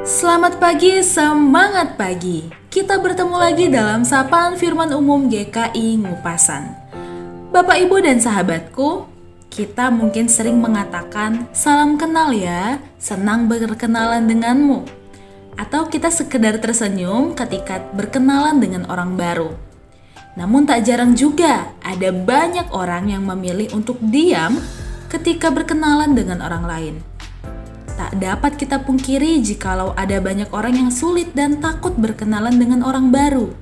Selamat pagi, semangat pagi. Kita bertemu lagi dalam Sapaan Firman Umum GKI Ngupasan. Bapak, Ibu, dan sahabatku, kita mungkin sering mengatakan, "Salam kenal ya, senang berkenalan denganmu." Atau kita sekedar tersenyum ketika berkenalan dengan orang baru. Namun tak jarang juga ada banyak orang yang memilih untuk diam ketika berkenalan dengan orang lain. Tak dapat kita pungkiri jikalau ada banyak orang yang sulit dan takut berkenalan dengan orang baru.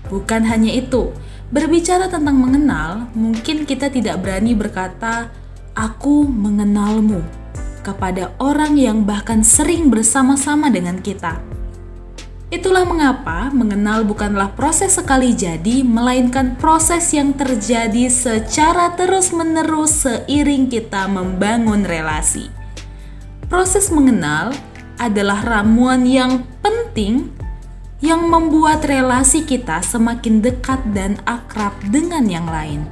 Bukan hanya itu, berbicara tentang mengenal, mungkin kita tidak berani berkata, "Aku mengenalmu," kepada orang yang bahkan sering bersama-sama dengan kita. Itulah mengapa mengenal bukanlah proses sekali jadi, melainkan proses yang terjadi secara terus-menerus seiring kita membangun relasi. Proses mengenal adalah ramuan yang penting yang membuat relasi kita semakin dekat dan akrab dengan yang lain.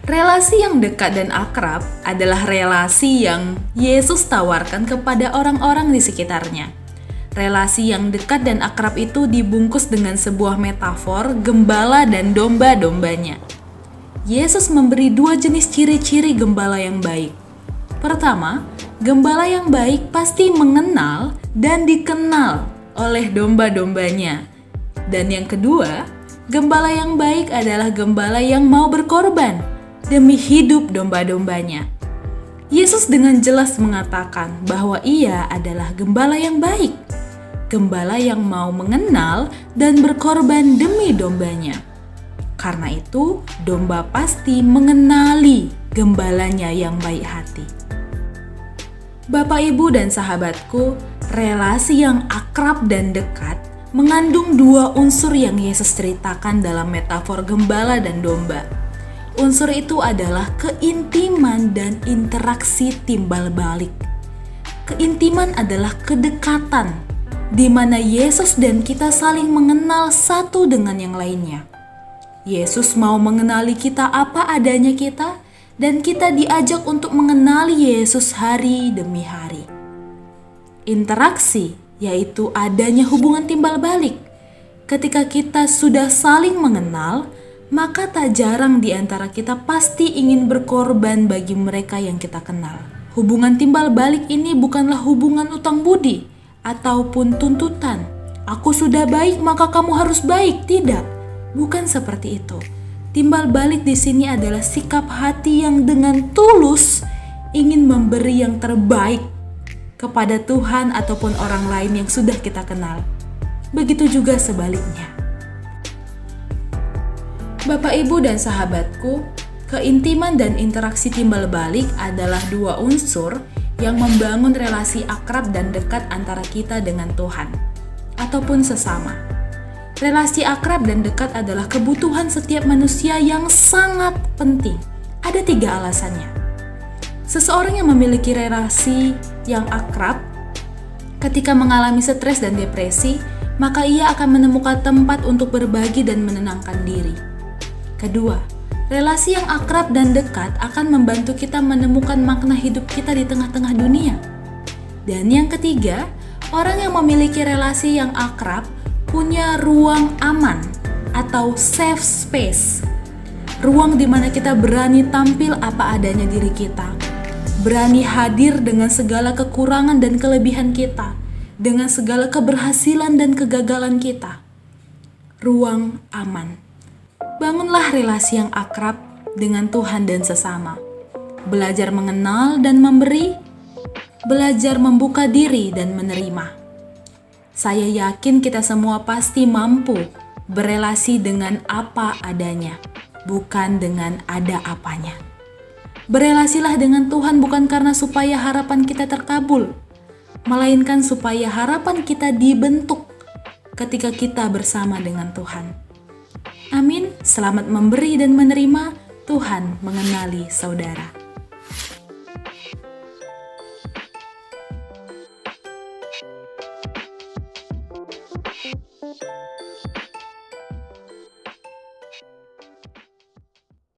Relasi yang dekat dan akrab adalah relasi yang Yesus tawarkan kepada orang-orang di sekitarnya. Relasi yang dekat dan akrab itu dibungkus dengan sebuah metafor gembala dan domba-dombanya. Yesus memberi dua jenis ciri-ciri gembala yang baik. Pertama, gembala yang baik pasti mengenal dan dikenal oleh domba-dombanya. Dan yang kedua, gembala yang baik adalah gembala yang mau berkorban demi hidup domba-dombanya. Yesus dengan jelas mengatakan bahwa Ia adalah gembala yang baik, gembala yang mau mengenal dan berkorban demi dombanya. Karena itu, domba pasti mengenali gembalanya yang baik hati. Bapak, Ibu, dan sahabatku, relasi yang akrab dan dekat mengandung dua unsur yang Yesus ceritakan dalam metafor gembala dan domba. Unsur itu adalah keintiman dan interaksi timbal balik. Keintiman adalah kedekatan, di mana Yesus dan kita saling mengenal satu dengan yang lainnya. Yesus mau mengenali kita apa adanya kita, dan kita diajak untuk mengenali Yesus hari demi hari. Interaksi, yaitu adanya hubungan timbal balik. Ketika kita sudah saling mengenal, maka tak jarang di antara kita pasti ingin berkorban bagi mereka yang kita kenal. Hubungan timbal balik ini bukanlah hubungan utang budi ataupun tuntutan. "Aku sudah baik, maka kamu harus baik." Tidak, bukan seperti itu. Timbal balik di sini adalah sikap hati yang dengan tulus ingin memberi yang terbaik kepada Tuhan ataupun orang lain yang sudah kita kenal. Begitu juga sebaliknya. Bapak, Ibu, dan sahabatku, keintiman dan interaksi timbal balik adalah dua unsur yang membangun relasi akrab dan dekat antara kita dengan Tuhan ataupun sesama. Relasi akrab dan dekat adalah kebutuhan setiap manusia yang sangat penting. Ada 3 alasannya. Seseorang yang memiliki relasi yang akrab, ketika mengalami stres dan depresi, maka ia akan menemukan tempat untuk berbagi dan menenangkan diri. Kedua, relasi yang akrab dan dekat akan membantu kita menemukan makna hidup kita di tengah-tengah dunia. Dan yang ketiga, orang yang memiliki relasi yang akrab punya ruang aman atau safe space. Ruang di mana kita berani tampil apa adanya diri kita. Berani hadir dengan segala kekurangan dan kelebihan kita, dengan segala keberhasilan dan kegagalan kita. Ruang aman. Bangunlah relasi yang akrab dengan Tuhan dan sesama. Belajar mengenal dan memberi, belajar membuka diri dan menerima. Saya yakin kita semua pasti mampu berelasi dengan apa adanya, bukan dengan ada apanya. Berelasilah dengan Tuhan bukan karena supaya harapan kita terkabul, melainkan supaya harapan kita dibentuk ketika kita bersama dengan Tuhan. Amin. Selamat memberi dan menerima. Tuhan mengenali saudara.